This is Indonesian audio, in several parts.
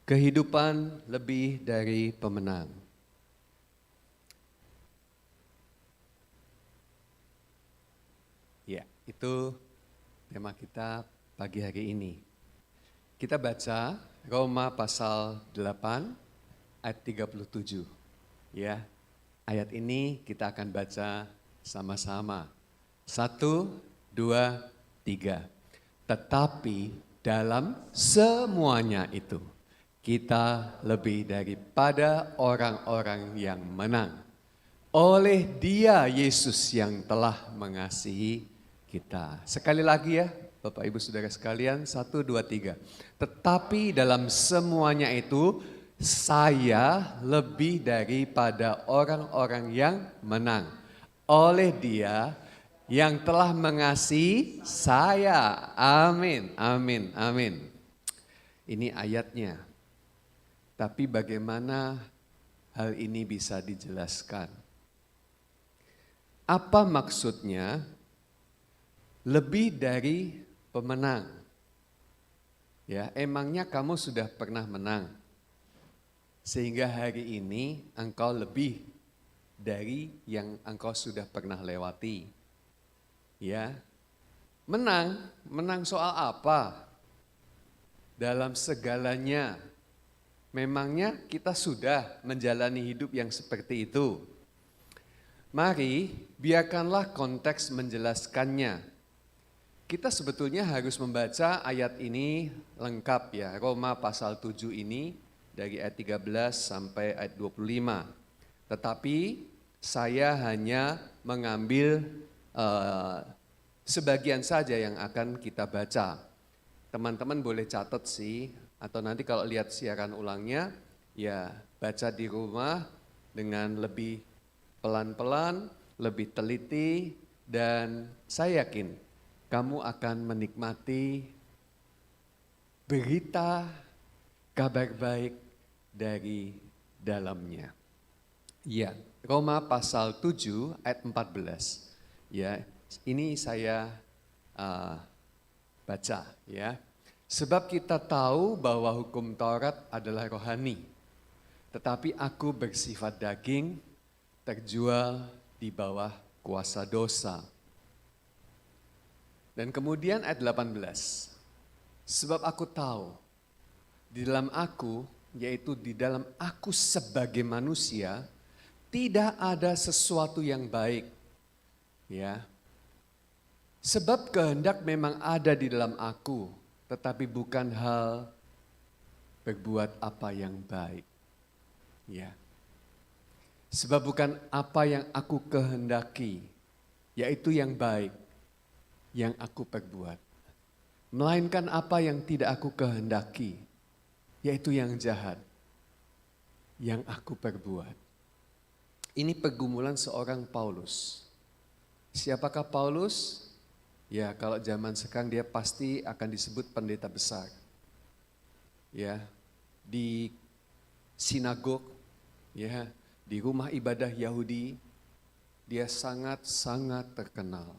Kehidupan lebih dari pemenang. Ya, itu tema kita pagi hari ini. Kita baca Roma pasal 8 ayat 37. Ya, ayat ini kita akan baca sama-sama. 1, 2, 3. Tetapi dalam semuanya itu, kita lebih daripada orang-orang yang menang. Oleh Dia, Yesus yang telah mengasihi kita. Sekali lagi ya, Bapak Ibu Saudara sekalian, 1, 2, 3. Tetapi dalam semuanya itu, saya lebih daripada orang-orang yang menang. Oleh Dia yang telah mengasihi saya. Amin, amin, amin. Ini ayatnya. Tapi bagaimana hal ini bisa dijelaskan? Apa maksudnya lebih dari pemenang? Ya, emangnya kamu sudah pernah menang? Sehingga hari ini engkau lebih dari yang engkau sudah pernah lewati. Ya, menang soal apa? Dalam segalanya. Memangnya kita sudah menjalani hidup yang seperti itu? Mari biarkanlah konteks menjelaskannya. Kita sebetulnya harus membaca ayat ini lengkap ya, Roma pasal 7 ini dari ayat 13 sampai ayat 25. Tetapi saya hanya mengambil sebagian saja yang akan kita baca. Teman-teman boleh catat sih, atau nanti kalau lihat siaran ulangnya, ya baca di rumah dengan lebih pelan-pelan, lebih teliti, dan saya yakin kamu akan menikmati berita kabar baik dari dalamnya. Ya, Roma pasal 7 ayat 14. Ya, ini saya baca ya. Sebab kita tahu bahwa hukum Taurat adalah rohani, tetapi aku bersifat daging, terjual di bawah kuasa dosa. Dan kemudian ayat 18, sebab aku tahu di dalam aku, yaitu di dalam aku sebagai manusia, tidak ada sesuatu yang baik. Ya. Sebab kehendak memang ada di dalam aku, tetapi bukan hal berbuat apa yang baik. Ya. Sebab bukan apa yang aku kehendaki, yaitu yang baik, yang aku perbuat. Melainkan apa yang tidak aku kehendaki, yaitu yang jahat, yang aku perbuat. Ini pergumulan seorang Paulus. Siapakah Paulus? Ya, kalau zaman sekarang dia pasti akan disebut pendeta besar. Ya, di sinagog, ya, di rumah ibadah Yahudi, dia sangat-sangat terkenal.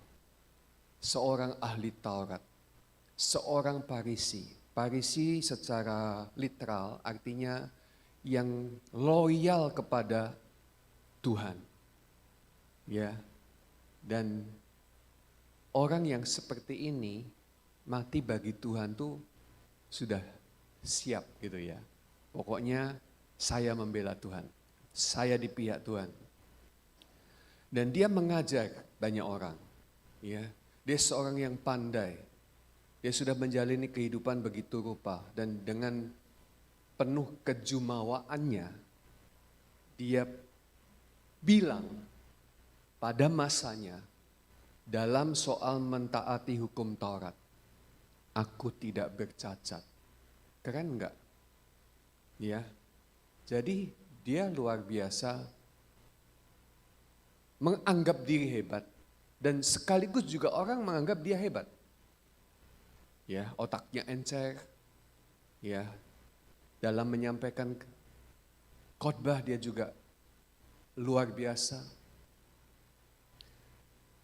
Seorang ahli Taurat, seorang Farisi. Farisi secara literal artinya yang loyal kepada Tuhan. Ya. Dan orang yang seperti ini mati bagi Tuhan tuh sudah siap gitu ya. Pokoknya saya membela Tuhan. Saya di pihak Tuhan. Dan dia mengajak banyak orang. Ya. Dia seorang yang pandai. Dia sudah menjalani kehidupan begitu rupa. Dan dengan penuh kejumawaannya, dia bilang pada masanya, dalam soal mentaati hukum Taurat, aku tidak bercacat. Keren enggak? Ya. Jadi dia luar biasa menganggap diri hebat dan sekaligus juga orang menganggap dia hebat. Ya, otaknya encer. Ya. Dalam menyampaikan khotbah dia juga luar biasa.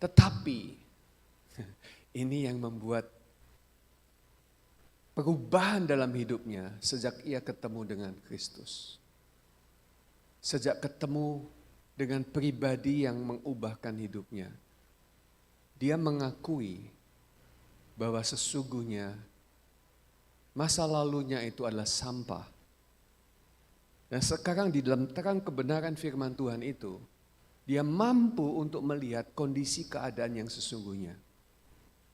Tetapi ini yang membuat perubahan dalam hidupnya sejak ia ketemu dengan Kristus. Sejak ketemu dengan pribadi yang mengubahkan hidupnya. Dia mengakui bahwa sesungguhnya masa lalunya itu adalah sampah. Dan sekarang di dalam terang kebenaran firman Tuhan itu, dia mampu untuk melihat kondisi keadaan yang sesungguhnya.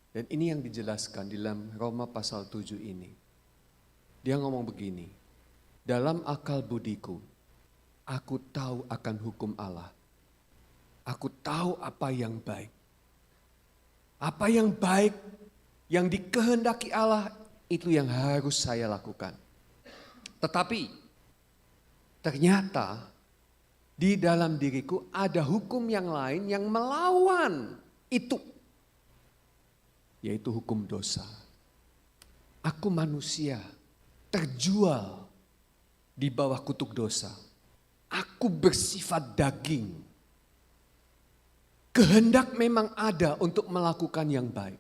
Dan ini yang dijelaskan di dalam Roma pasal 7 ini. Dia ngomong begini, dalam akal budiku, aku tahu akan hukum Allah. Aku tahu apa yang baik. Apa yang baik, yang dikehendaki Allah, itu yang harus saya lakukan. Tetapi, ternyata di dalam diriku ada hukum yang lain yang melawan itu. Yaitu hukum dosa. Aku manusia terjual di bawah kutuk dosa. Aku bersifat daging. Kehendak memang ada untuk melakukan yang baik.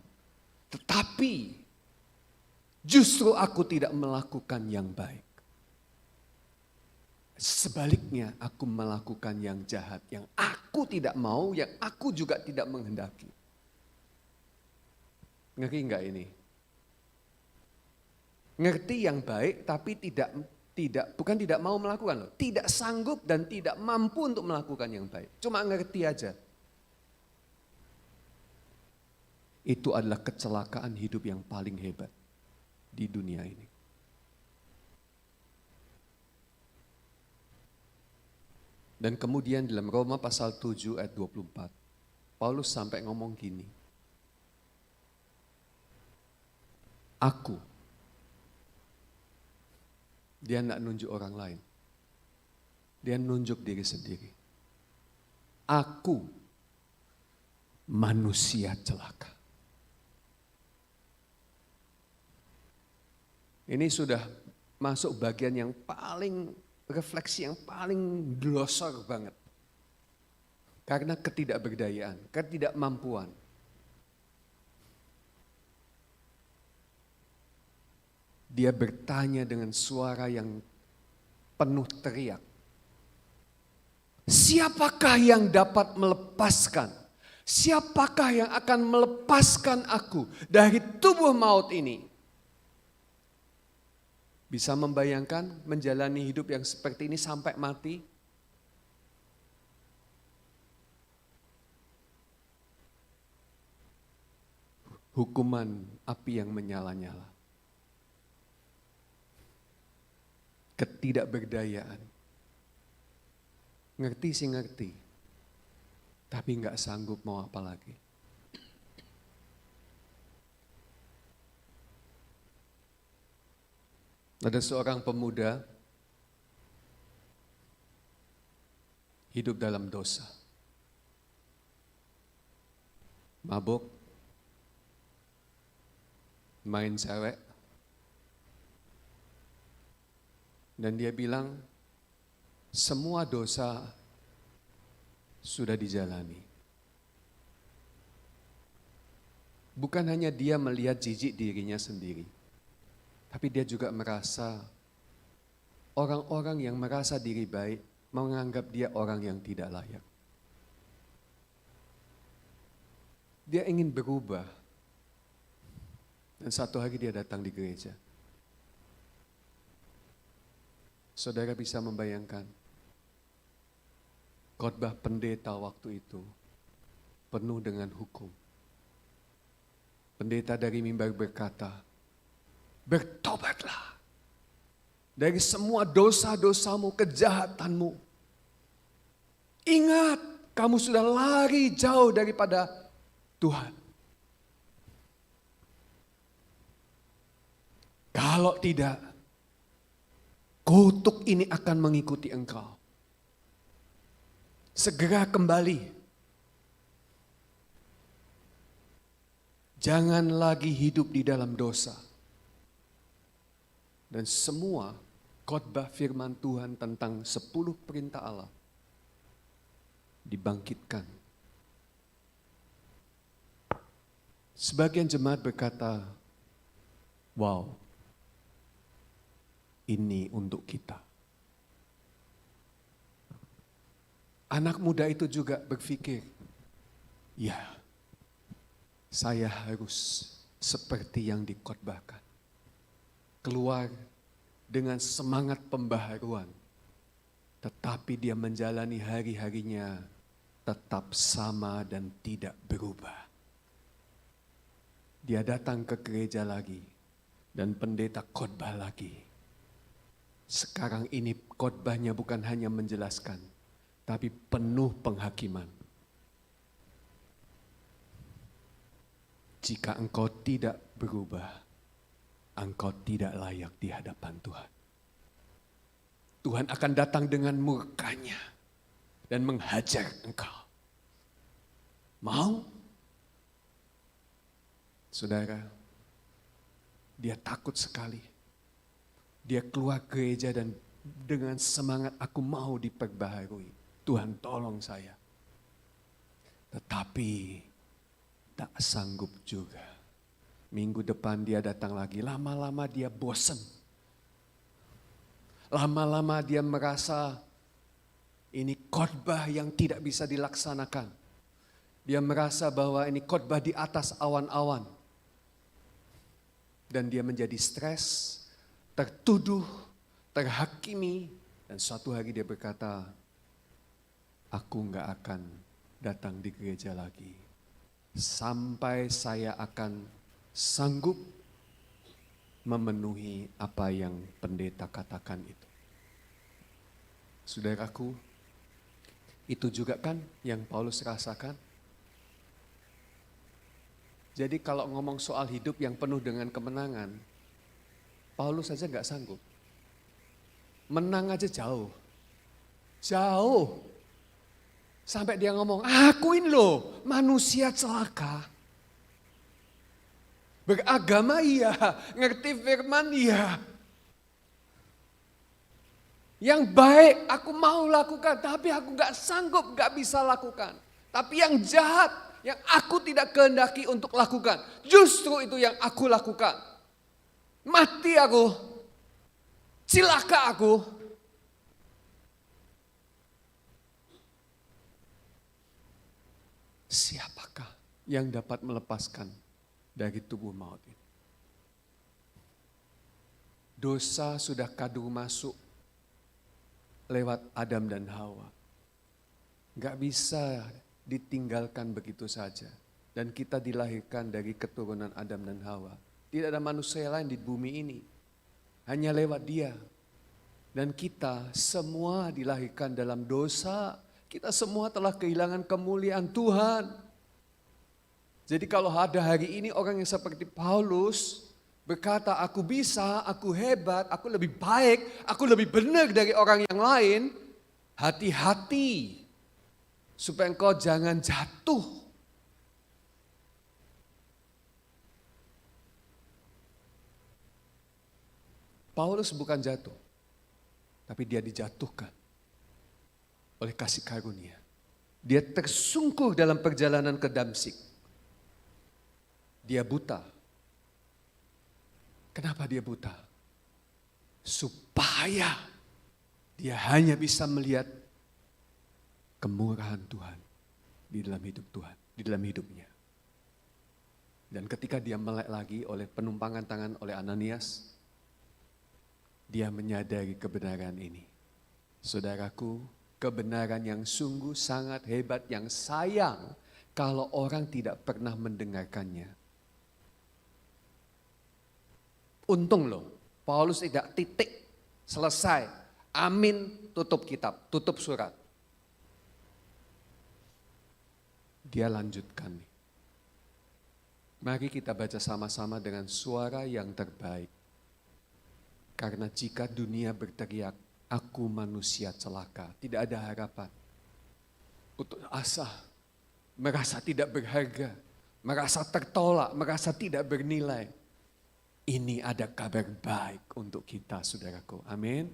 Tetapi justru aku tidak melakukan yang baik. Sebaliknya aku melakukan yang jahat, yang aku tidak mau, yang aku juga tidak menghendaki. Ngerti enggak ini? Ngerti yang baik tapi bukan tidak mau melakukan loh. Tidak sanggup dan tidak mampu untuk melakukan yang baik. Cuma ngerti aja. Itu adalah kecelakaan hidup yang paling hebat di dunia ini. Dan kemudian dalam Roma pasal 7 ayat 24, Paulus sampai ngomong gini. Aku, dia tidak nunjuk orang lain. Dia nunjuk diri sendiri. Aku manusia celaka. Ini sudah masuk bagian yang paling, refleksi yang paling glosor banget. Karena ketidakberdayaan, ketidakmampuan. Dia bertanya dengan suara yang penuh teriak. Siapakah yang dapat melepaskan? Siapakah yang akan melepaskan aku dari tubuh maut ini? Bisa membayangkan menjalani hidup yang seperti ini sampai mati? Hukuman api yang menyala-nyala. Ketidakberdayaan. Ngerti sih ngerti, tapi nggak sanggup mau apa lagi. Ada seorang pemuda hidup dalam dosa. Mabuk, main cewek, dan dia bilang, semua dosa sudah dijalani. Bukan hanya dia melihat jijik dirinya sendiri, tapi dia juga merasa orang-orang yang merasa diri baik menganggap dia orang yang tidak layak. Dia ingin berubah. Dan satu hari dia datang di gereja. Saudara bisa membayangkan khotbah pendeta waktu itu penuh dengan hukum. Pendeta dari mimbar berkata, bertobatlah dari semua dosa-dosamu, kejahatanmu. Ingat, kamu sudah lari jauh daripada Tuhan. Kalau tidak, kutuk ini akan mengikuti engkau. Segera kembali. Jangan lagi hidup di dalam dosa. Dan semua khotbah firman Tuhan tentang 10 perintah Allah dibangkitkan. Sebagian jemaat berkata, wow, ini untuk kita. Anak muda itu juga berpikir, ya, saya harus seperti yang dikhotbahkan. Keluar dengan semangat pembaharuan, tetapi dia menjalani hari-harinya tetap sama dan tidak berubah. Dia datang ke gereja lagi dan pendeta khotbah lagi. Sekarang ini khotbahnya bukan hanya menjelaskan, tapi penuh penghakiman. Jika engkau tidak berubah, engkau tidak layak di hadapan Tuhan. Tuhan akan datang dengan murkanya dan menghajar engkau. Mau? Saudara, dia takut sekali. Dia keluar gereja dan dengan semangat, aku mau diperbaharui. Tuhan tolong saya. Tetapi tak sanggup juga. Minggu depan dia datang lagi, lama-lama dia bosan. Lama-lama dia merasa ini khotbah yang tidak bisa dilaksanakan. Dia merasa bahwa ini khotbah di atas awan-awan. Dan dia menjadi stres, tertuduh, terhakimi. Dan suatu hari dia berkata, aku enggak akan datang di gereja lagi. Sampai saya akan sanggup memenuhi apa yang pendeta katakan itu. Saudaraku, itu juga kan yang Paulus rasakan. Jadi kalau ngomong soal hidup yang penuh dengan kemenangan, Paulus saja nggak sanggup. Menang aja jauh. Jauh. Sampai dia ngomong, akuin loh manusia celaka. Beragama iya, ngerti firman iya. Yang baik aku mau lakukan, tapi aku gak sanggup, gak bisa lakukan. Tapi yang jahat, yang aku tidak kehendaki untuk lakukan, justru itu yang aku lakukan. Mati aku, cilaka aku. Siapakah yang dapat melepaskan dari tubuh maut ini? Dosa sudah kadung masuk lewat Adam dan Hawa. Gak bisa ditinggalkan begitu saja. Dan kita dilahirkan dari keturunan Adam dan Hawa. Tidak ada manusia lain di bumi ini. Hanya lewat dia. Dan kita semua dilahirkan dalam dosa. Kita semua telah kehilangan kemuliaan Tuhan. Jadi kalau ada hari ini orang yang seperti Paulus berkata, aku bisa, aku hebat, aku lebih baik, aku lebih benar dari orang yang lain. Hati-hati supaya engkau jangan jatuh. Paulus bukan jatuh, tapi dia dijatuhkan oleh kasih karunia. Dia tersungkur dalam perjalanan ke Damsyik. Dia buta. Kenapa dia buta? Supaya dia hanya bisa melihat kemurahan Tuhan di dalam hidup Tuhan, di dalam hidupnya. Dan ketika dia melek lagi oleh penumpangan tangan oleh Ananias, dia menyadari kebenaran ini. Saudaraku, kebenaran yang sungguh sangat hebat, yang sayang kalau orang tidak pernah mendengarkannya. Untung loh, Paulus tidak titik, selesai, amin, tutup kitab, tutup surat. Dia lanjutkan. Mari kita baca sama-sama dengan suara yang terbaik. Karena jika dunia berteriak, aku manusia celaka, tidak ada harapan. Putus asa, merasa tidak berharga, merasa tertolak, merasa tidak bernilai. Ini ada kabar baik untuk kita, saudaraku. Amin.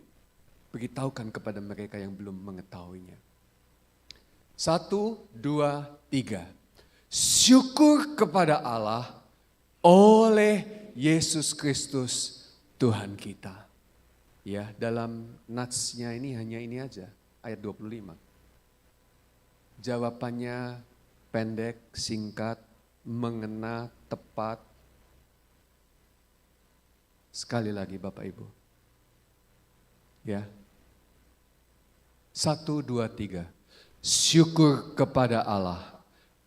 Beritahukan kepada mereka yang belum mengetahuinya. 1, 2, 3. Syukur kepada Allah oleh Yesus Kristus Tuhan kita. Ya, dalam natsnya ini hanya ini aja, ayat 25. Jawabannya pendek, singkat, mengena, tepat. Sekali lagi Bapak Ibu. Ya. 1, 2, 3. Syukur kepada Allah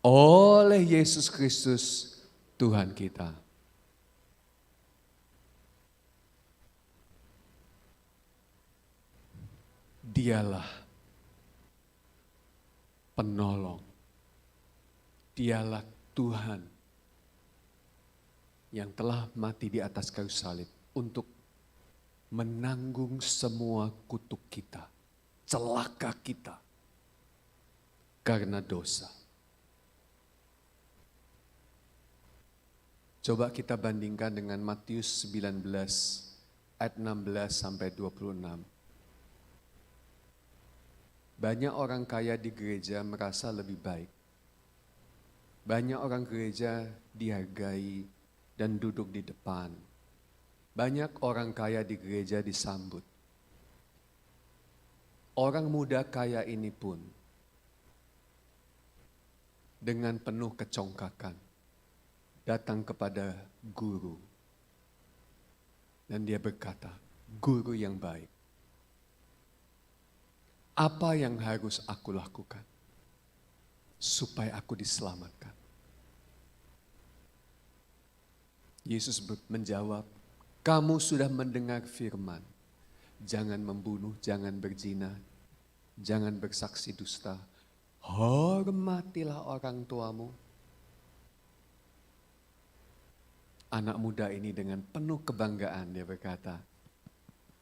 oleh Yesus Kristus Tuhan kita. Dialah penolong. Dialah Tuhan yang telah mati di atas kayu salib untuk menanggung semua kutuk kita, celaka kita karena dosa. Coba kita bandingkan dengan Matius 19 ayat 16 sampai 26. Banyak orang kaya di gereja merasa lebih baik. Banyak orang gereja dihargai dan duduk di depan. Banyak orang kaya di gereja disambut. Orang muda kaya ini pun dengan penuh kecongkakan datang kepada guru. Dan dia berkata, guru yang baik, apa yang harus aku lakukan supaya aku diselamatkan? Yesus menjawab, kamu sudah mendengar firman, jangan membunuh, jangan berzina, jangan bersaksi dusta, hormatilah orang tuamu. Anak muda ini dengan penuh kebanggaan dia berkata,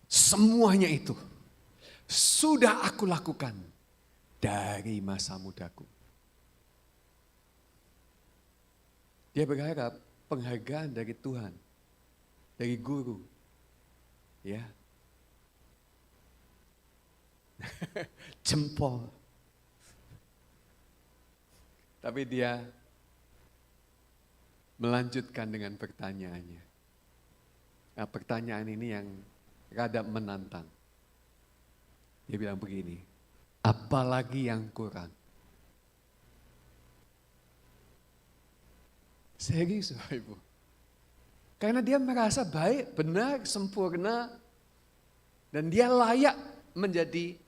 semuanya itu sudah aku lakukan dari masa mudaku. Dia berharap penghargaan dari Tuhan, dari guru. Ya. Jempol. Tapi dia melanjutkan dengan pertanyaannya. Nah, pertanyaan ini yang rada menantang. Dia bilang begini, apalagi yang kurang? Serius Bapak Ibu. Karena dia merasa baik, benar, sempurna. Dan dia layak menjadi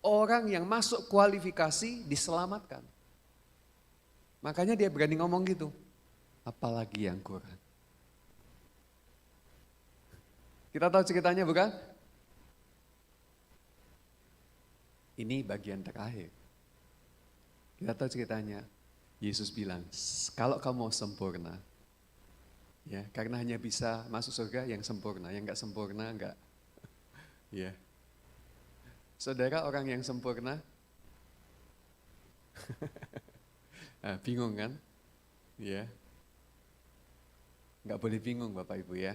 orang yang masuk kualifikasi diselamatkan. Makanya dia berani ngomong gitu. Apalagi yang kurang? Kita tahu ceritanya bukan? Ini bagian terakhir. Kita tahu ceritanya. Yesus bilang, kalau kamu mau sempurna, ya, karena hanya bisa masuk surga yang sempurna, yang enggak sempurna enggak. Ya. Saudara orang yang sempurna? Nah, bingung kan? Ya. Enggak boleh bingung Bapak Ibu ya.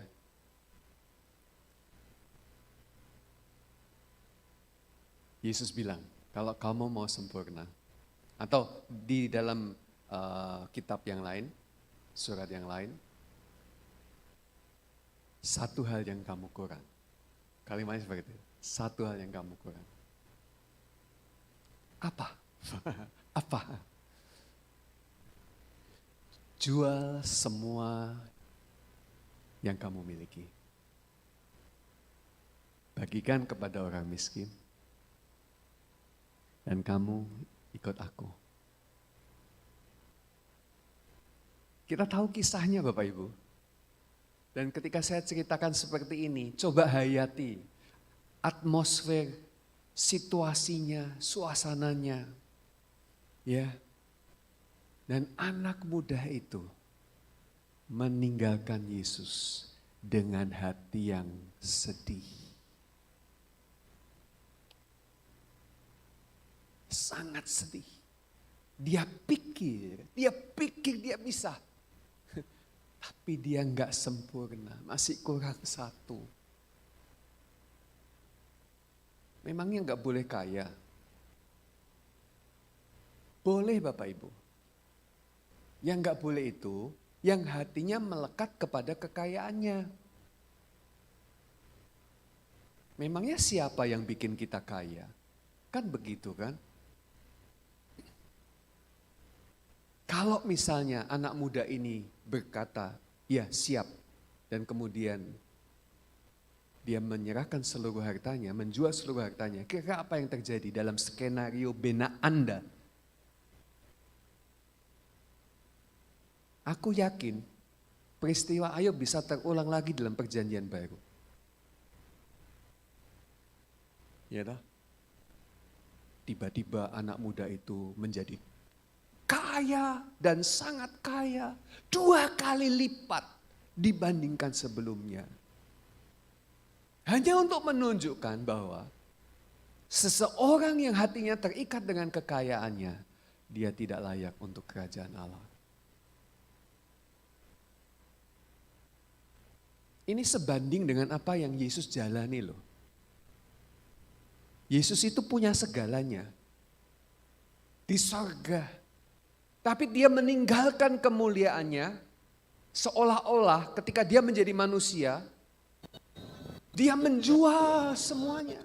Yesus bilang, kalau kamu mau sempurna, atau di dalam kitab yang lain, surat yang lain, satu hal yang kamu kurang. Kalimatnya seperti itu, satu hal yang kamu kurang. Apa? Apa? Jual semua yang kamu miliki. Bagikan kepada orang miskin. Dan kamu ikut aku. Kita tahu kisahnya Bapak Ibu. Dan ketika saya ceritakan seperti ini, coba hayati atmosfer, situasinya, suasananya. Ya. Dan anak muda itu meninggalkan Yesus dengan hati yang sedih. Sangat sedih. Dia pikir dia bisa. Tapi dia enggak sempurna, masih kurang satu. Memangnya enggak boleh kaya? Boleh Bapak Ibu. Yang enggak boleh itu, yang hatinya melekat kepada kekayaannya. Memangnya siapa yang bikin kita kaya? Kan begitu kan? Kalau misalnya anak muda ini berkata, ya siap, dan kemudian dia menyerahkan seluruh hartanya, menjual seluruh hartanya, kira-kira apa yang terjadi dalam skenario benak Anda? Aku yakin peristiwa Ayub bisa terulang lagi dalam perjanjian baru. Ya dah. Tiba-tiba anak muda itu menjadi kaya dan sangat kaya, 2 kali lipat dibandingkan sebelumnya. Hanya untuk menunjukkan bahwa seseorang yang hatinya terikat dengan kekayaannya, dia tidak layak untuk kerajaan Allah. Ini sebanding dengan apa yang Yesus jalani loh. Yesus itu punya segalanya di sorga. Tapi dia meninggalkan kemuliaannya seolah-olah ketika dia menjadi manusia, dia menjual semuanya.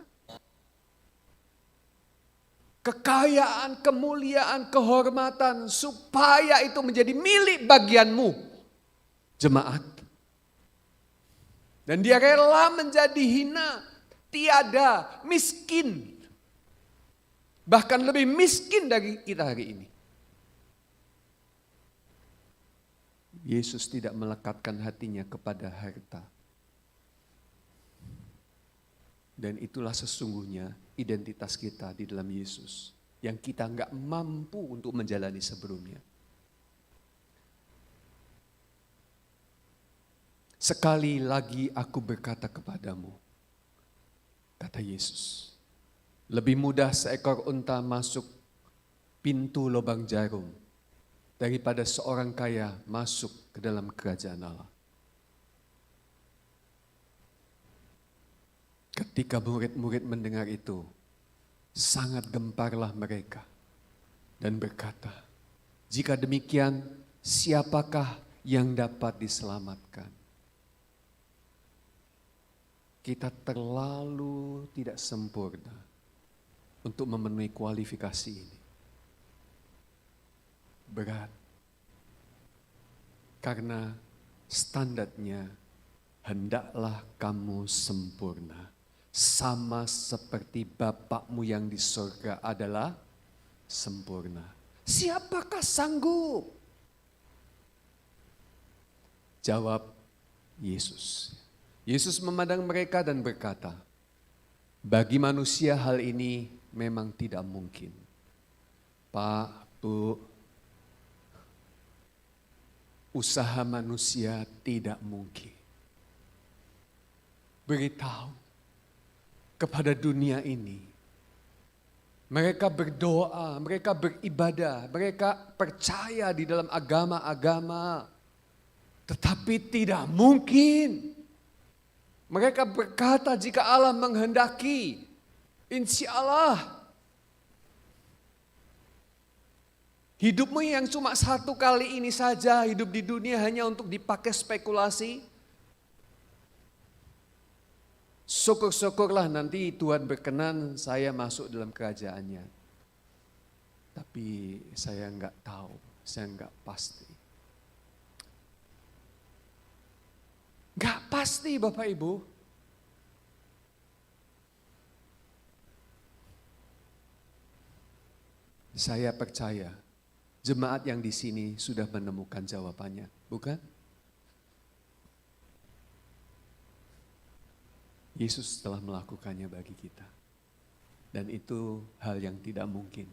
Kekayaan, kemuliaan, kehormatan supaya itu menjadi milik bagianmu, jemaat. Dan dia rela menjadi hina, tiada, miskin. Bahkan lebih miskin dari kita hari ini. Yesus tidak melekatkan hatinya kepada harta. Dan itulah sesungguhnya identitas kita di dalam Yesus. Yang kita enggak mampu untuk menjalani sebelumnya. Sekali lagi aku berkata kepadamu, kata Yesus, lebih mudah seekor unta masuk pintu lubang jarum daripada seorang kaya masuk ke dalam kerajaan Allah. Ketika murid-murid mendengar itu, sangat gemparlah mereka dan berkata, jika demikian, siapakah yang dapat diselamatkan? Kita terlalu tidak sempurna untuk memenuhi kualifikasi ini. Berat. Karena standarnya hendaklah kamu sempurna. Sama seperti Bapakmu yang di surga adalah sempurna. Siapakah sanggup? Jawab Yesus. Yesus memandang mereka dan berkata, bagi manusia hal ini memang tidak mungkin. Pak, Bu, usaha manusia tidak mungkin. Beritahu kepada dunia ini. Mereka berdoa, mereka beribadah, mereka percaya di dalam agama-agama. Tetapi tidak mungkin. Mereka berkata jika Allah menghendaki, insya Allah. Hidupmu yang cuma 1 kali ini saja, hidup di dunia hanya untuk dipakai spekulasi. Syukur-syukurlah nanti Tuhan berkenan saya masuk dalam kerajaannya. Tapi saya enggak tahu, saya enggak pasti. Enggak pasti Bapak Ibu. Saya percaya jemaat yang di sini sudah menemukan jawabannya, bukan? Yesus telah melakukannya bagi kita. Dan itu hal yang tidak mungkin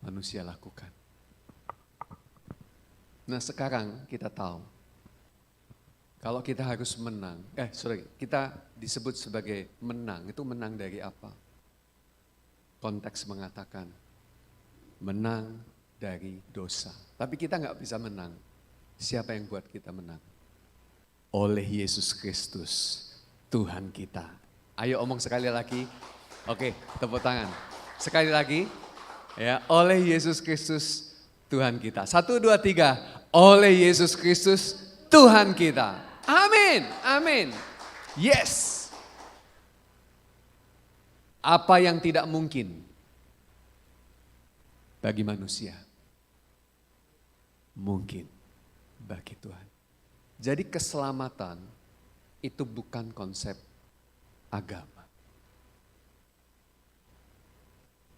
manusia lakukan. Nah sekarang kita tahu, kalau kita harus menang, kita disebut sebagai menang, itu menang dari apa? Konteks mengatakan, menang dari dosa. Tapi kita nggak bisa menang. Siapa yang buat kita menang? Oleh Yesus Kristus, Tuhan kita. Ayo omong sekali lagi. Oke, tepuk tangan. Sekali lagi. Ya, oleh Yesus Kristus, Tuhan kita. 1, 2, 3. Oleh Yesus Kristus, Tuhan kita. Amin, amin. Yes. Apa yang tidak mungkin bagi manusia, mungkin bagi Tuhan. Jadi keselamatan itu bukan konsep agama.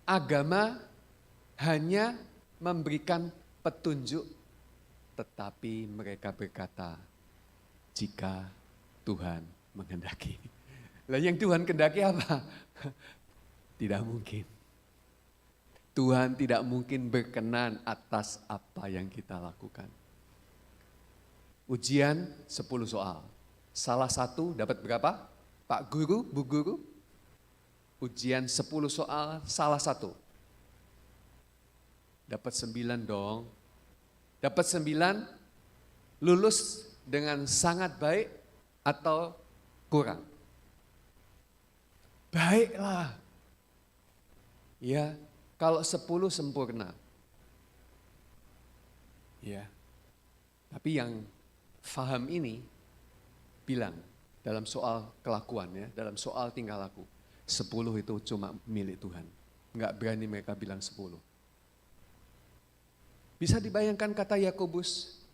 Agama hanya memberikan petunjuk, tetapi mereka berkata, jika Tuhan menghendaki. Lah yang Tuhan kehendaki apa? Tidak mungkin. Tuhan tidak mungkin berkenan atas apa yang kita lakukan. Ujian 10 soal. Salah satu dapat berapa? Pak Guru, Bu Guru? Ujian 10 soal, salah satu. Dapat 9 dong. Dapat 9, lulus dengan sangat baik atau kurang? Baiklah. Ya, kalau 10 sempurna. Ya. Tapi yang faham ini bilang dalam soal kelakuan ya, dalam soal tingkah laku. 10 itu cuma milik Tuhan. Enggak berani mereka bilang 10. Bisa dibayangkan kata Yakobus,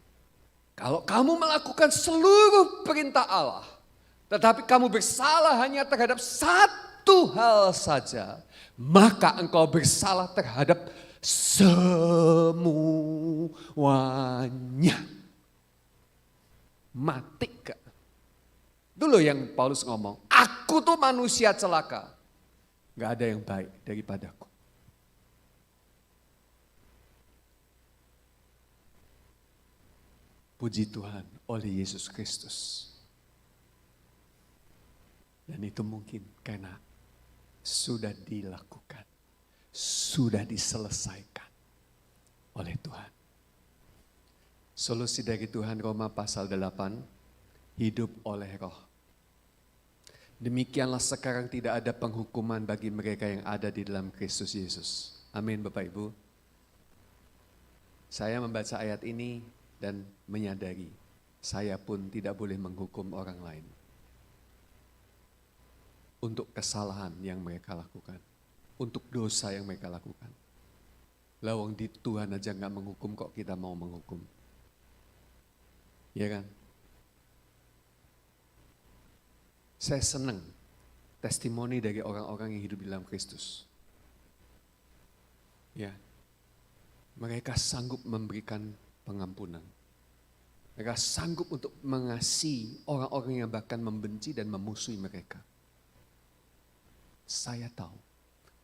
kalau kamu melakukan seluruh perintah Allah, tetapi kamu bersalah hanya terhadap satu hal saja, maka engkau bersalah terhadap semuanya. Mati gak? Dulu yang Paulus ngomong, aku tuh manusia celaka. Gak ada yang baik daripadaku. Puji Tuhan oleh Yesus Kristus. Dan itu mungkin karena sudah dilakukan, sudah diselesaikan oleh Tuhan. Solusi dari Tuhan Roma pasal 8, hidup oleh Roh. Demikianlah sekarang tidak ada penghukuman bagi mereka yang ada di dalam Kristus Yesus. Amin Bapak Ibu. Saya membaca ayat ini dan menyadari saya pun tidak boleh menghukum orang lain untuk kesalahan yang mereka lakukan, untuk dosa yang mereka lakukan. Lawang di Tuhan aja gak menghukum, kok kita mau menghukum. Ya kan? Saya senang testimoni dari orang-orang yang hidup di dalam Kristus. Ya, mereka sanggup memberikan pengampunan. Mereka sanggup untuk mengasihi orang-orang yang bahkan membenci dan memusuhi mereka. Saya tahu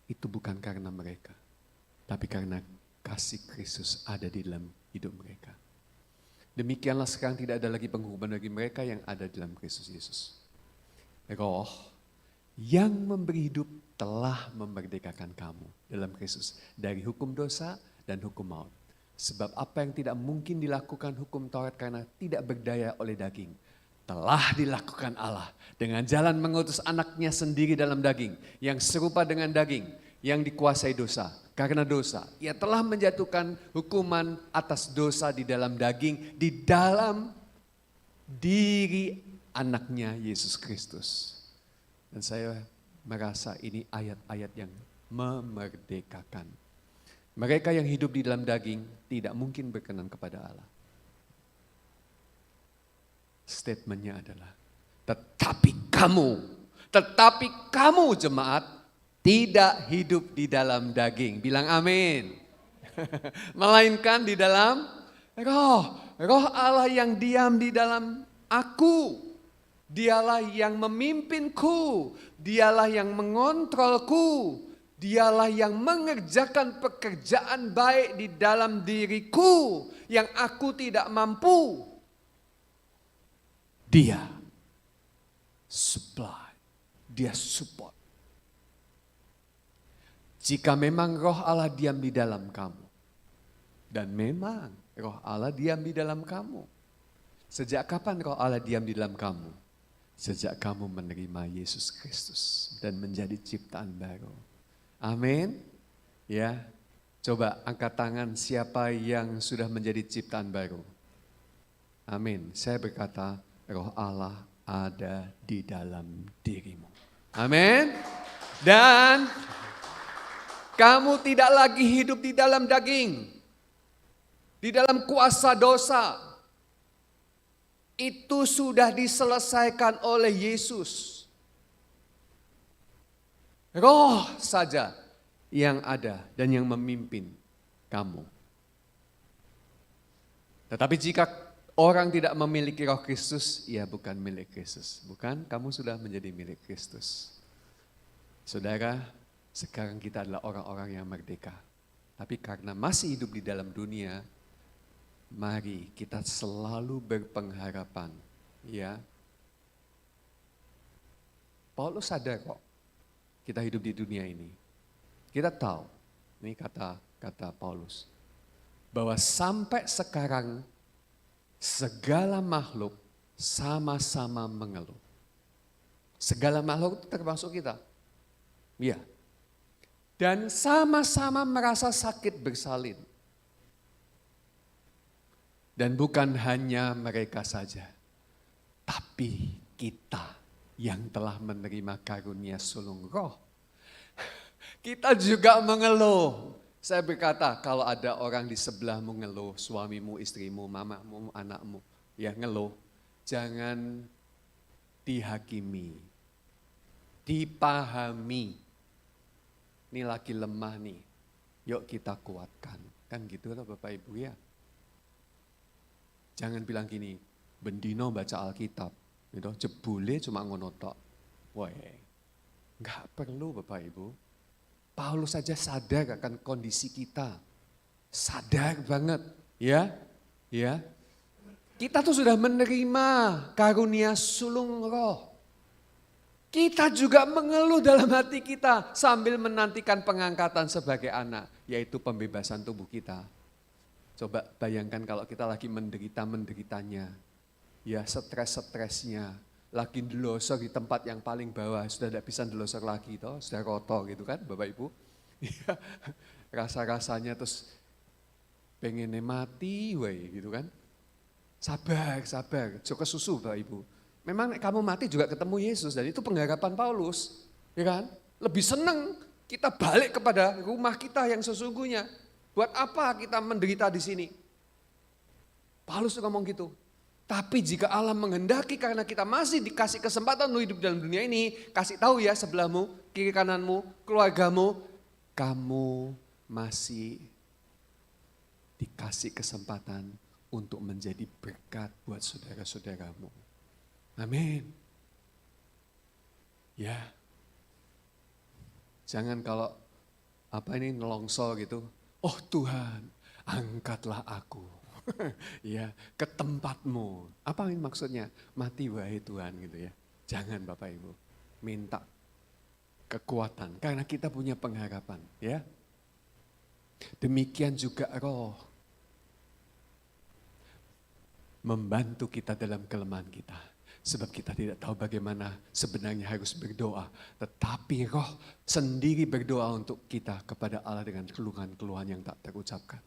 itu bukan karena mereka, tapi karena kasih Kristus ada di dalam hidup mereka. Demikianlah sekarang tidak ada lagi penghukuman bagi mereka yang ada di dalam Kristus Yesus. Roh yang memberi hidup telah memerdekakan kamu dalam Kristus dari hukum dosa dan hukum maut. Sebab apa yang tidak mungkin dilakukan hukum Taurat karena tidak berdaya oleh daging, telah dilakukan Allah dengan jalan mengutus anaknya sendiri dalam daging, yang serupa dengan daging, yang dikuasai dosa. Karena dosa, ia telah menjatuhkan hukuman atas dosa di dalam daging, di dalam diri anaknya Yesus Kristus. Dan saya merasa ini ayat-ayat yang memerdekakan. Mereka yang hidup di dalam daging tidak mungkin berkenan kepada Allah. Statementnya adalah, tetapi kamu jemaat tidak hidup di dalam daging. Bilang amin. Melainkan di dalam roh. Roh Allah yang diam di dalam aku. Dialah yang memimpinku. Dialah yang mengontrolku. Dialah yang mengerjakan pekerjaan baik di dalam diriku yang aku tidak mampu. Dia supply, dia support. Jika memang roh Allah diam di dalam kamu, dan memang roh Allah diam di dalam kamu. Sejak kapan roh Allah diam di dalam kamu? Sejak kamu menerima Yesus Kristus dan menjadi ciptaan baru. Amin. Ya, coba angkat tangan siapa yang sudah menjadi ciptaan baru. Amin. Saya berkata, roh Allah ada di dalam dirimu. Amin. Dan kamu tidak lagi hidup di dalam daging, di dalam kuasa dosa. Itu sudah diselesaikan oleh Yesus. Roh saja yang ada dan yang memimpin kamu. Tetapi jika orang tidak memiliki Roh Kristus, ia bukan milik Kristus. Bukan, kamu sudah menjadi milik Kristus. Saudara, sekarang kita adalah orang-orang yang merdeka. Tapi karena masih hidup di dalam dunia, mari kita selalu berpengharapan. Ya, Paulus sadar kok kita hidup di dunia ini. Kita tahu, ini kata Paulus, bahwa sampai sekarang segala makhluk sama-sama mengeluh. Segala makhluk termasuk kita. Iya. Dan sama-sama merasa sakit bersalin. Dan bukan hanya mereka saja, tapi kita yang telah menerima karunia sulung roh, kita juga mengeluh. Saya berkata, kalau ada orang di sebelahmu ngeluh, suamimu, istrimu, mamamu, anakmu, ya ngeluh, jangan dihakimi, dipahami. Ini lagi lemah nih, yuk kita kuatkan. Kan gitu loh Bapak Ibu ya. Jangan bilang gini, bendino baca Alkitab, gitu, jebule cuma ngono tok. Wah, enggak perlu Bapak Ibu. Paulus saja sadar akan kondisi kita. Sadar banget, ya. Ya. Kita tuh sudah menerima karunia sulung roh. Kita juga mengeluh dalam hati kita sambil menantikan pengangkatan sebagai anak, yaitu pembebasan tubuh kita. Coba bayangkan kalau kita lagi menderitanya, ya stres-stresnya, lagi ndelosor di tempat yang paling bawah, sudah tidak bisa ndelosor lagi, toh, sudah roto gitu kan Bapak Ibu. Rasa-rasanya terus pengennya mati, gitu kan. Sabar, joko susu Bapak Ibu. Memang kamu mati juga ketemu Yesus, dan itu pengharapan Paulus, ya kan. Lebih senang kita balik kepada rumah kita yang sesungguhnya. Buat apa kita menderita di sini? Paulus ngomong gitu. Tapi jika Allah menghendaki karena kita masih dikasih kesempatan untuk hidup dalam dunia ini, kasih tahu ya sebelahmu, kiri kananmu, keluargamu, kamu masih dikasih kesempatan untuk menjadi berkat buat saudara-saudaramu. Amin. Ya. Jangan kalau nelongso gitu, oh Tuhan, angkatlah aku. Ya, ke tempatmu. Apa ini maksudnya? Mati wahai Tuhan gitu ya. Jangan Bapak Ibu, minta kekuatan karena kita punya pengharapan, ya. Demikian juga roh membantu kita dalam kelemahan kita. Sebab kita tidak tahu bagaimana sebenarnya harus berdoa. Tetapi roh sendiri berdoa untuk kita kepada Allah dengan keluhan-keluhan yang tak terucapkan.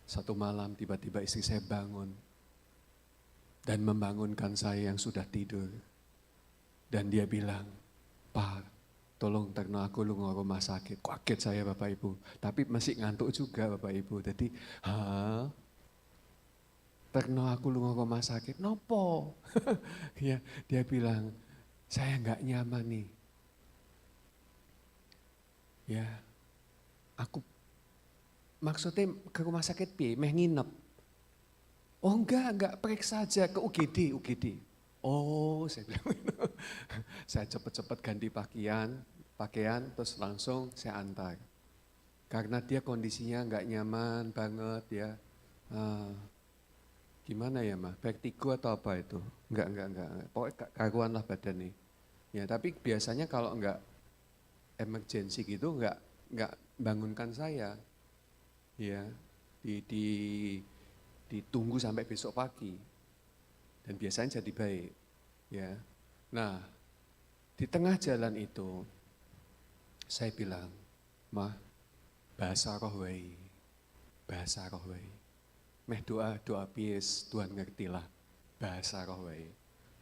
Satu malam tiba-tiba istri saya bangun dan membangunkan saya yang sudah tidur. Dan dia bilang, Pak, tolong terno aku lu rumah sakit. Kaget saya Bapak Ibu, tapi masih ngantuk juga Bapak Ibu. Jadi, terno aku lu rumah sakit, nopo? Ya, dia bilang, saya enggak nyaman nih. Ya, aku maksudnya ke rumah sakit piye, meh nginep. Oh enggak, periksa aja ke UGD. Oh, saya bilang gitu. Saya cepet-cepet ganti pakaian, terus langsung saya antar. Karena dia kondisinya enggak nyaman banget ya. Gimana ya mah, vertigo atau apa itu? Enggak. Pokoknya karuan lah badan nih. Ya, tapi biasanya kalau enggak emergency gitu enggak bangunkan saya. Ya, ditunggu sampai besok pagi dan biasanya jadi baik, ya. Nah, di tengah jalan itu saya bilang, Mah, bahasa roh wae, meh doa pies, Tuhan ngertilah, bahasa roh wae.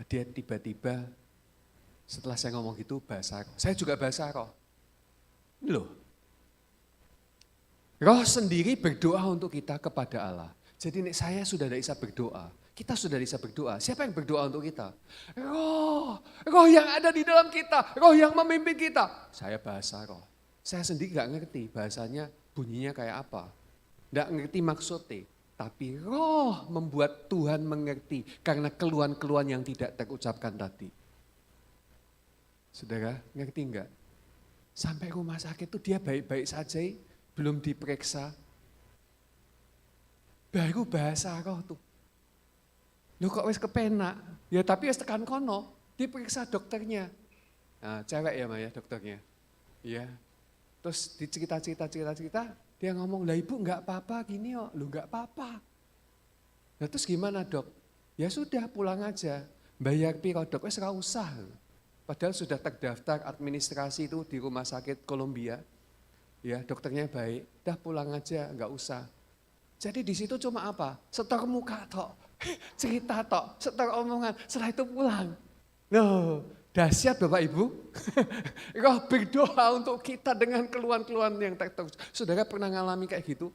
Dia tiba-tiba Setelah saya ngomong gitu, bahasa roh. Saya juga bahasa roh. Loh, roh sendiri berdoa untuk kita kepada Allah. Jadi saya sudah tidak bisa berdoa. Kita sudah bisa berdoa. Siapa yang berdoa untuk kita? Roh yang ada di dalam kita. Roh yang memimpin kita. Saya bahasa roh. Saya sendiri gak ngerti bahasanya bunyinya kayak apa. Gak ngerti maksudnya. Tapi roh membuat Tuhan mengerti. Karena keluhan-keluhan yang tidak terucapkan tadi. Saudara, ngerti enggak? Sampai rumah sakit itu dia baik-baik saja, belum diperiksa. Baru bahasa roh tuh. Loh kok wis kepenak? Ya tapi wis tekan kono, diperiksa dokternya. Nah, cewek ya Maya dokternya. Iya. Terus dicerita-cerita, dia ngomong, lah ibu enggak apa-apa gini kok. Loh enggak apa-apa. Nah terus gimana dok? Ya sudah pulang aja. Bayar piro dok, wis ora usah. Padahal sudah terdaftar administrasi itu di rumah sakit Columbia. Ya, dokternya baik, dah pulang aja, enggak usah. Jadi di situ cuma apa? Setor muka tok, cerita tok, setor omongan, setelah itu pulang. Loh, dahsyat Bapak Ibu. Roh berdoa untuk kita dengan keluhan-keluhan yang terus. Saudara pernah ngalami kayak gitu?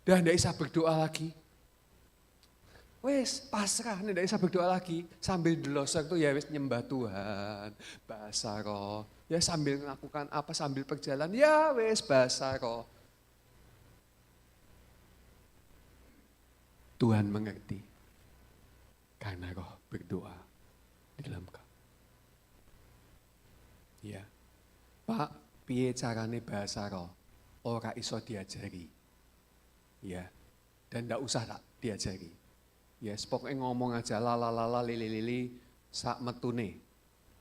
Dah enggak bisa berdoa lagi. Wes pasrah, nih tidak bisa berdoa lagi. Sambil delosok tuh ya wes nyembah Tuhan, bahasa roh. Ya sambil melakukan apa, sambil berjalan, ya wes bahasa roh. Tuhan mengerti. Karena roh berdoa di dalam kamu. Ya, Pak, piye carane bahasa roh? Ora iso diajari. Ya, dan tidak usah tak diajari. Ya, pokoknya ngomong aja lalalala lili-lili sak metune.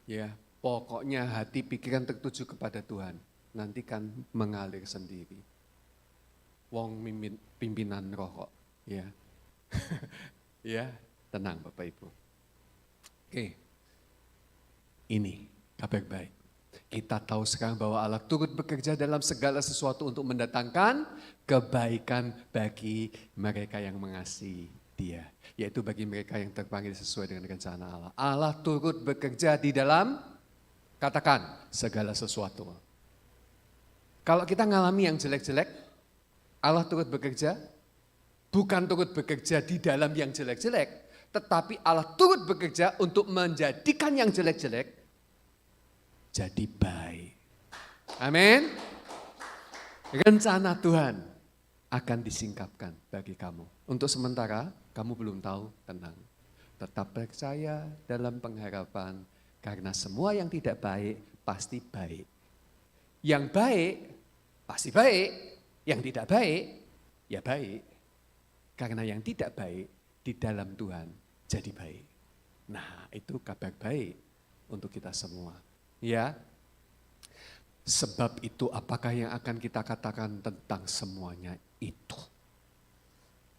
Ya, pokoknya hati pikiran tertuju kepada Tuhan. Nanti kan mengalir sendiri. Wong pimpinan roh kok. Ya. Ya, tenang Bapak Ibu. Oke. Ini kabar baik. Kita tahu sekarang bahwa Allah turut bekerja dalam segala sesuatu untuk mendatangkan kebaikan bagi mereka yang mengasihi Dia, yaitu bagi mereka yang terpanggil sesuai dengan rencana Allah. Allah turut bekerja di dalam, katakan, segala sesuatu. Kalau kita ngalami yang jelek-jelek, Allah turut bekerja, bukan turut bekerja di dalam yang jelek-jelek, tetapi Allah turut bekerja untuk menjadikan yang jelek-jelek jadi baik. Amin. Rencana Tuhan akan disingkapkan bagi kamu. Untuk sementara, kamu belum tahu, tenang. Tetap percaya dalam pengharapan, karena semua yang tidak baik, pasti baik. Yang baik, pasti baik. Yang tidak baik, ya baik. Karena yang tidak baik, di dalam Tuhan, jadi baik. Nah, itu kabar baik untuk kita semua. Ya, sebab itu apakah yang akan kita katakan tentang semuanya itu?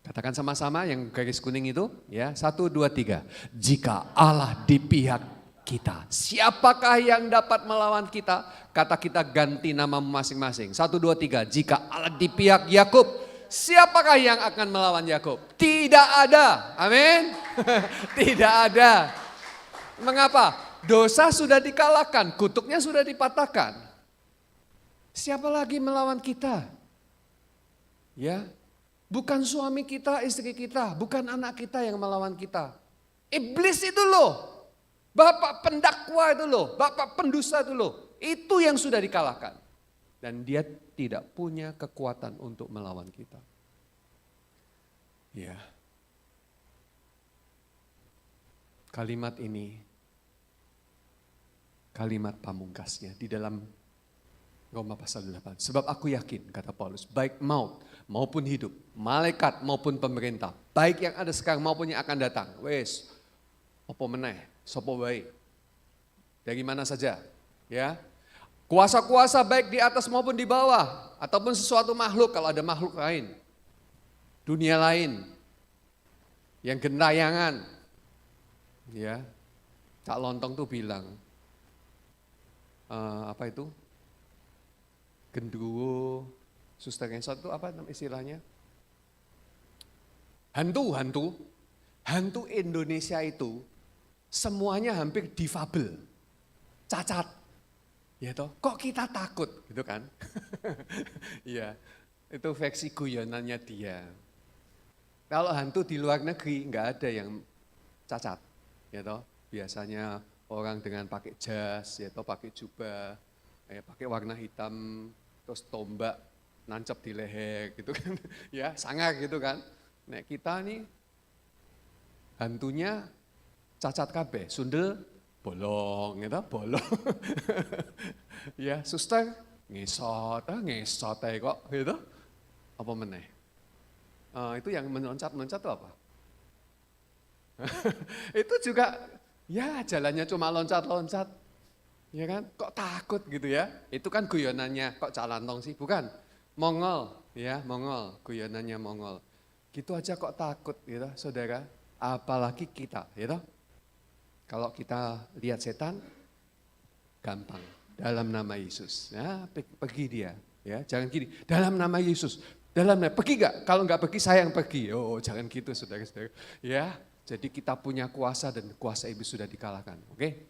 Katakan sama-sama yang garis kuning itu, ya 1, 2, 3. Jika Allah di pihak kita, siapakah yang dapat melawan kita? Kata kita ganti nama masing-masing. 1, 2, 3. Jika Allah di pihak Yakub, siapakah yang akan melawan Yakub? Tidak ada. Amin. Tidak ada. Mengapa? Dosa sudah dikalahkan, kutuknya sudah dipatahkan. Siapa lagi melawan kita? Ya. Bukan suami kita, istri kita, bukan anak kita yang melawan kita. Iblis itu loh, bapak pendakwa itu loh, bapak pendusta itu loh. Itu yang sudah dikalahkan. Dan dia tidak punya kekuatan untuk melawan kita. Ya. Kalimat ini, kalimat pamungkasnya di dalam Roma pasal 8. Sebab aku yakin, kata Paulus, baik maut maupun hidup, malaikat maupun pemerintah, baik yang ada sekarang maupun yang akan datang. Wes, apa meneh, sapa wae. Dari mana saja, ya. Kuasa-kuasa baik di atas maupun di bawah, ataupun sesuatu makhluk kalau ada makhluk lain. Dunia lain yang gentayangan. Ya. Cak Lontong tuh bilang apa itu? Genderuwo, suster ngesot itu apa istilahnya? Hantu Indonesia itu semuanya hampir difabel. cacat. Ya toh, kok kita takut gitu kan? Iya, itu versi guyonannya dia. Kalau hantu di luar negeri nggak ada yang cacat, ya toh. Biasanya orang dengan pakai jas, ya toh pakai jubah, pakai warna hitam, terus tombak nancep di leher gitu kan, ya sangar gitu kan. Nek kita nih hantunya cacat kabeh, sundel bolong, gitu, bolong. Ya, suster ngesot kok, gitu. Apa meneh? Itu yang meloncat-meloncat itu apa? Itu juga, ya jalannya cuma loncat-loncat, ya kan? Kok takut gitu ya? Itu kan guyonannya, kok calantong sih? Bukan, Mongol, ya Mongol, guyonannya Mongol. Gitu aja kok takut, gitu, saudara? Apalagi kita, gitu. Kalau kita lihat setan, gampang. Dalam nama Yesus, ya pergi dia, ya jangan gini. Dalam nama Yesus, pergi nggak? Kalau nggak pergi saya yang pergi. Oh jangan gitu saudara-saudara. Ya, jadi kita punya kuasa dan kuasa iblis sudah dikalahkan. Oke?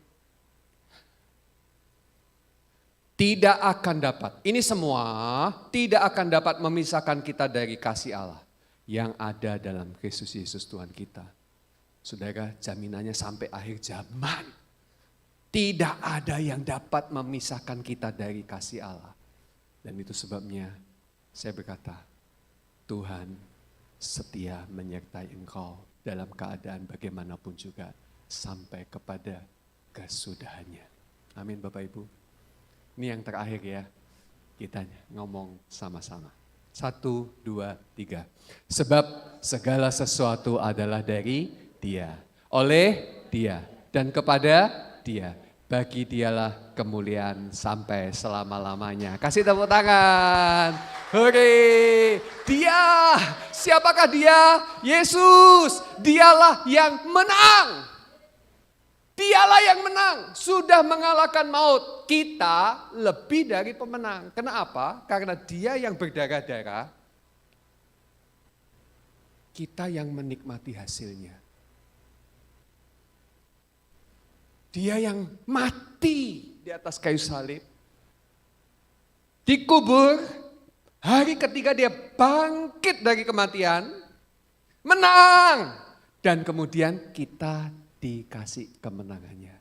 Tidak akan dapat. Ini semua tidak akan dapat memisahkan kita dari kasih Allah yang ada dalam Kristus Yesus Tuhan kita. Saudara, jaminannya sampai akhir zaman. Tidak ada yang dapat memisahkan kita dari kasih Allah. Dan itu sebabnya saya berkata, Tuhan setia menyertai engkau dalam keadaan bagaimanapun juga sampai kepada kesudahannya. Amin Bapak Ibu. Ini yang terakhir ya, kita ngomong sama-sama. 1, 2, 3. Sebab segala sesuatu adalah dari Dia, oleh Dia, dan kepada Dia. Bagi Dialah kemuliaan sampai selama-lamanya. Kasih tepuk tangan. Hore. Dia, siapakah Dia? Yesus. Dialah yang menang. Dialah yang menang. Sudah mengalahkan maut. Kita lebih dari pemenang. Kenapa? Karena Dia yang berdarah-darah. Kita yang menikmati hasilnya. Dia yang mati di atas kayu salib. Dikubur, hari ketiga dia bangkit dari kematian, menang. Dan kemudian kita dikasih kemenangannya.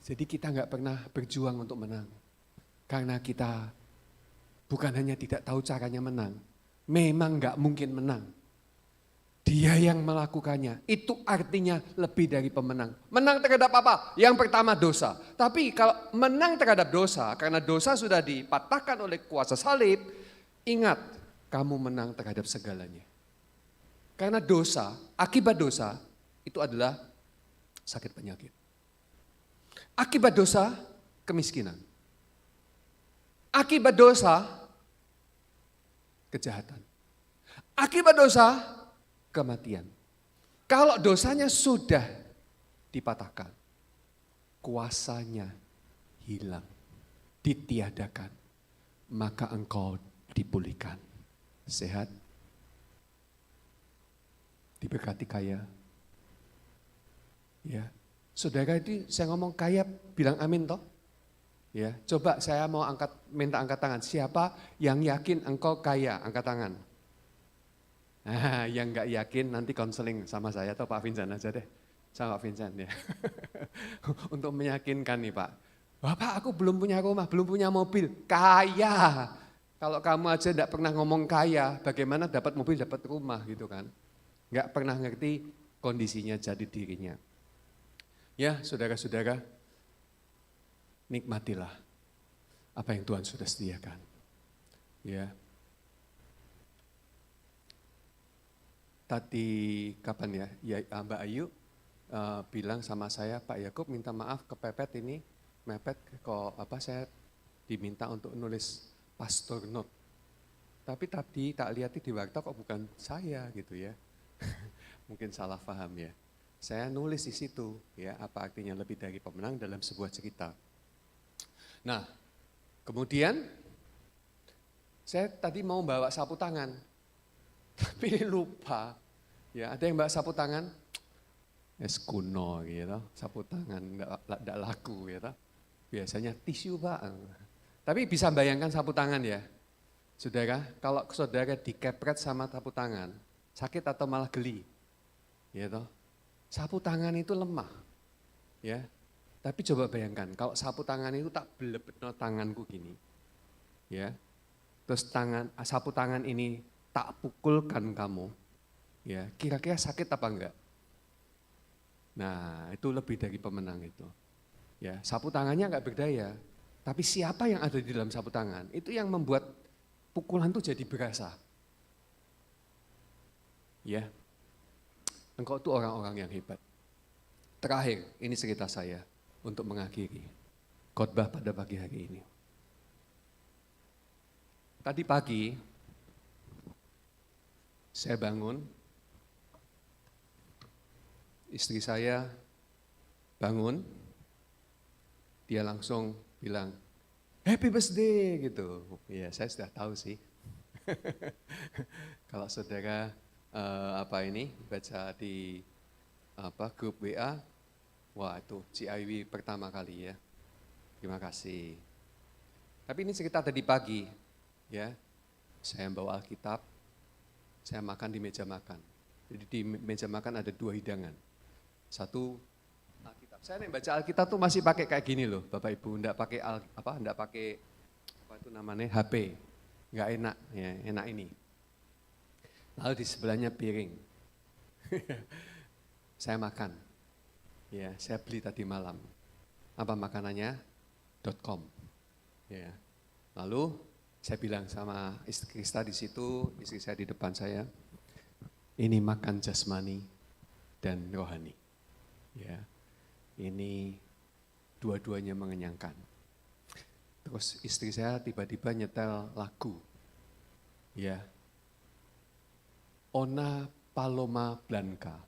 Jadi kita nggak pernah berjuang untuk menang. Karena kita bukan hanya tidak tahu caranya menang, memang nggak mungkin menang. Dia yang melakukannya, itu artinya lebih dari pemenang. Menang terhadap apa? Yang pertama dosa. Tapi kalau menang terhadap dosa, karena dosa sudah dipatahkan oleh kuasa salib, ingat kamu menang terhadap segalanya. Karena dosa, akibat dosa, itu adalah sakit penyakit. Akibat dosa, kemiskinan. Akibat dosa, kejahatan. Akibat dosa, kematian. Kalau dosanya sudah dipatahkan, kuasanya hilang, ditiadakan, maka engkau dipulihkan. Sehat, diberkati kaya. Ya, saudara itu saya ngomong kaya, bilang amin toh. Ya, coba saya mau minta angkat tangan. Siapa yang yakin engkau kaya? Angkat tangan. Nah, yang nggak yakin nanti konseling sama saya atau Pak Vincent aja deh. Sama Pak Vincent ya. Untuk meyakinkan nih Pak. Bapak aku belum punya rumah, belum punya mobil. Kaya. Kalau kamu aja enggak pernah ngomong kaya, bagaimana dapat mobil, dapat rumah gitu kan. Enggak pernah ngerti kondisinya jadi dirinya. Ya saudara-saudara, nikmatilah apa yang Tuhan sudah sediakan. Ya. Tadi kapan ya Mbak Ayu bilang sama saya, Pak Yakub minta maaf kepepet ini, mepet kok saya diminta untuk nulis pastor note. Tapi tadi tak lihat di warta kok bukan saya gitu ya. Mungkin salah paham ya. Saya nulis di situ ya, apa artinya lebih dari pemenang dalam sebuah cerita. Nah, kemudian saya tadi mau bawa sapu tangan. Tapi lupa, ya ada yang bawa sapu tangan, es kuno gitu, sapu tangan enggak laku gitu. Biasanya tisu Pak. Tapi bisa bayangkan sapu tangan ya. Saudara, kalau saudara dikepret sama sapu tangan, sakit atau malah geli? Gitu. Sapu tangan itu lemah. Ya. Tapi coba bayangkan kalau sapu tangan itu tak belebetno tanganku gini. Ya. Terus sapu tangan ini tak pukulkan kamu. Ya, kira-kira sakit apa enggak? Nah, itu lebih dari pemenang itu. Ya, sapu tangannya enggak berdaya, tapi siapa yang ada di dalam sapu tangan? Itu yang membuat pukulan itu jadi berasa. Ya, engkau itu orang-orang yang hebat. Terakhir, ini cerita saya untuk mengakhiri khotbah pada pagi hari ini. Tadi pagi, saya bangun, istri saya bangun, dia langsung bilang, happy birthday gitu. Ya saya sudah tahu sih. Kalau saudara baca di grup WA, wah itu CIW pertama kali ya. Terima kasih. Tapi ini cerita tadi pagi, ya. Saya bawa Alkitab, saya makan di meja makan. Jadi di meja makan ada 2 hidangan. Satu Alkitab. Saya nih baca Alkitab tuh masih pakai kayak gini loh, Bapak Ibu, enggak pakai apa itu namanya HP. Enggak enak, ya, enak ini. Lalu di sebelahnya piring. Saya makan. Ya, saya beli tadi malam. Apa makanannya? .com. Ya. Lalu saya bilang sama istri Krista di situ, istri saya di depan saya, ini makan jasmani dan rohani. Ya, ini dua-duanya mengenyangkan. Terus istri saya tiba-tiba nyetel lagu, ya, Ona Paloma Blanca,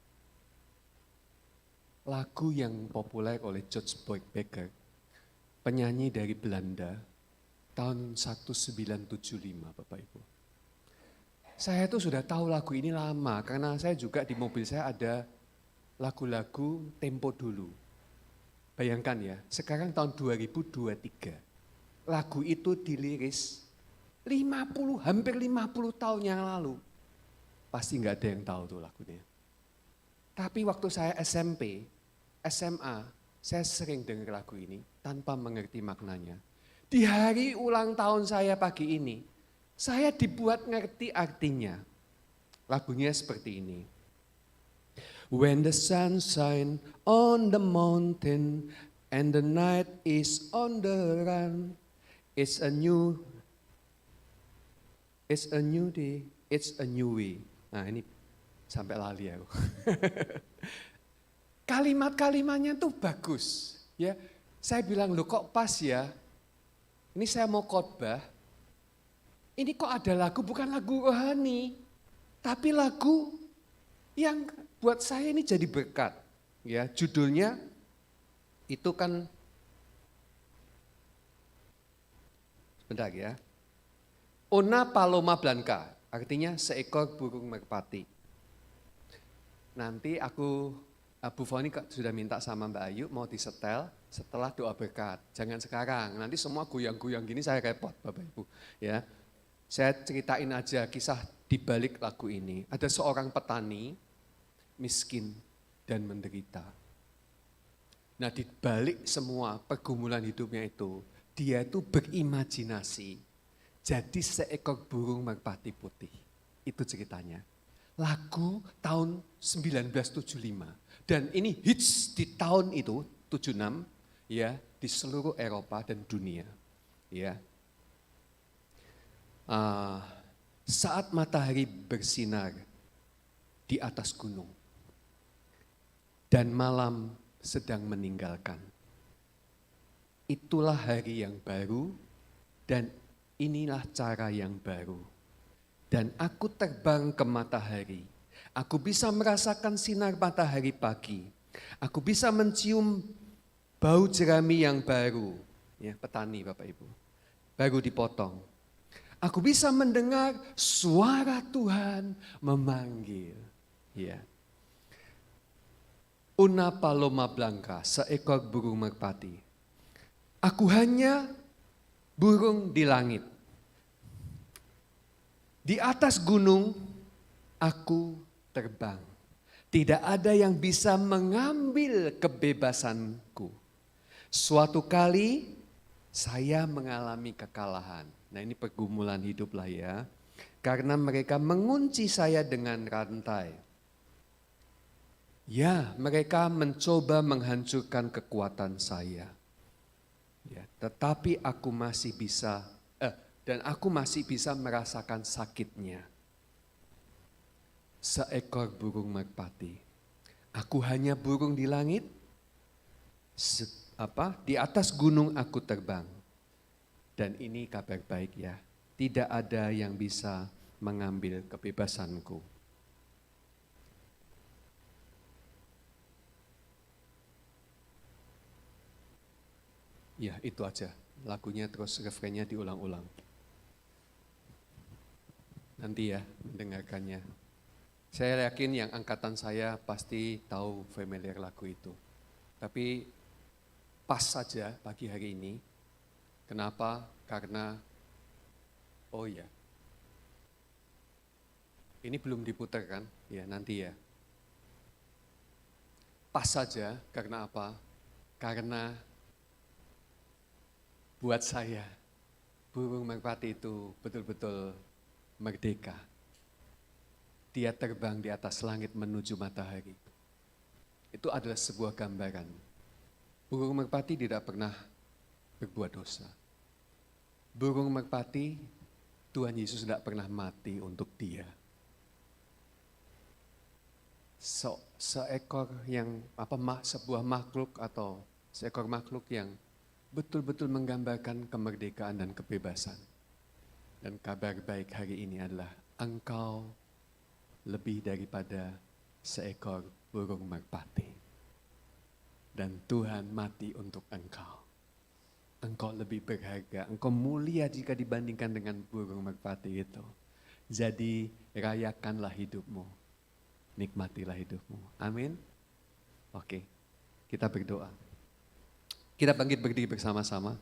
lagu yang populer oleh George Boyd Becker, penyanyi dari Belanda, tahun 1975, Bapak Ibu. Saya tuh sudah tahu lagu ini lama, karena saya juga di mobil saya ada lagu-lagu tempo dulu. Bayangkan ya, sekarang tahun 2023, lagu itu diliris hampir 50 tahun yang lalu. Pasti nggak ada yang tahu tuh lagunya. Tapi waktu saya SMP, SMA, saya sering dengar lagu ini tanpa mengerti maknanya. Di hari ulang tahun saya pagi ini, saya dibuat ngerti artinya. Lagunya seperti ini. When the sun shines on the mountain and the night is on the run, it's a new day, it's a new way. Nah ini sampai lali aku. Kalimat-kalimatnya tuh bagus, ya. Saya bilang loh kok pas ya. Ini saya mau khotbah. Ini kok ada lagu bukan lagu rohani, tapi lagu yang buat saya ini jadi berkat. Ya, judulnya itu kan sebentar ya. Ona Paloma Blanca, artinya seekor burung merpati. Nanti Bu Foni sudah minta sama Mbak Ayu mau disetel setelah doa berkat. Jangan sekarang, nanti semua goyang-goyang gini saya repot Bapak Ibu. Ya, saya ceritain aja kisah di balik lagu ini. Ada seorang petani miskin dan menderita. Nah di balik semua pergumulan hidupnya itu, dia itu berimajinasi jadi seekor burung merpati putih. Itu ceritanya. Lagu tahun 1975 dan ini hits di tahun itu 76 ya di seluruh Eropa dan dunia. Ya. Saat matahari bersinar di atas gunung dan malam sedang meninggalkan. Itulah hari yang baru dan inilah cara yang baru. Dan aku terbang ke matahari. Aku bisa merasakan sinar matahari pagi. Aku bisa mencium bau jerami yang baru. Ya, petani Bapak Ibu. Baru dipotong. Aku bisa mendengar suara Tuhan memanggil. Ya. Una paloma blanca, seekor burung merpati. Aku hanya burung di langit. Di atas gunung aku terbang. Tidak ada yang bisa mengambil kebebasanku. Suatu kali saya mengalami kekalahan. Nah, ini pergumulan hidup lah ya. Karena mereka mengunci saya dengan rantai. Ya, mereka mencoba menghancurkan kekuatan saya. Ya, tetapi aku masih bisa merasakan sakitnya. Seekor burung merpati. Aku hanya burung di langit. Di atas gunung aku terbang. Dan ini kabar baik ya. Tidak ada yang bisa mengambil kebebasanku. Ya, itu aja. Lagunya terus refrennya diulang-ulang. Nanti ya mendengarkannya. Saya yakin yang angkatan saya pasti tahu familiar lagu itu. Tapi pas saja pagi hari ini. Kenapa? Karena, oh ya, ini belum diputar kan? Ya nanti ya. Pas saja karena apa? Karena buat saya, burung merpati itu betul-betul merdeka. Dia terbang di atas langit menuju matahari. Itu adalah sebuah gambaran. Burung merpati tidak pernah berbuat dosa. Burung merpati, Tuhan Yesus tidak pernah mati untuk dia. Seekor yang sebuah makhluk atau seekor makhluk yang betul-betul menggambarkan kemerdekaan dan kebebasan. Dan kabar baik hari ini adalah engkau lebih daripada seekor burung merpati. Dan Tuhan mati untuk engkau. Engkau lebih berharga, engkau mulia jika dibandingkan dengan burung merpati itu. Jadi rayakanlah hidupmu, nikmatilah hidupmu. Amin. Oke, kita berdoa. Kita bangkit berdiri bersama-sama.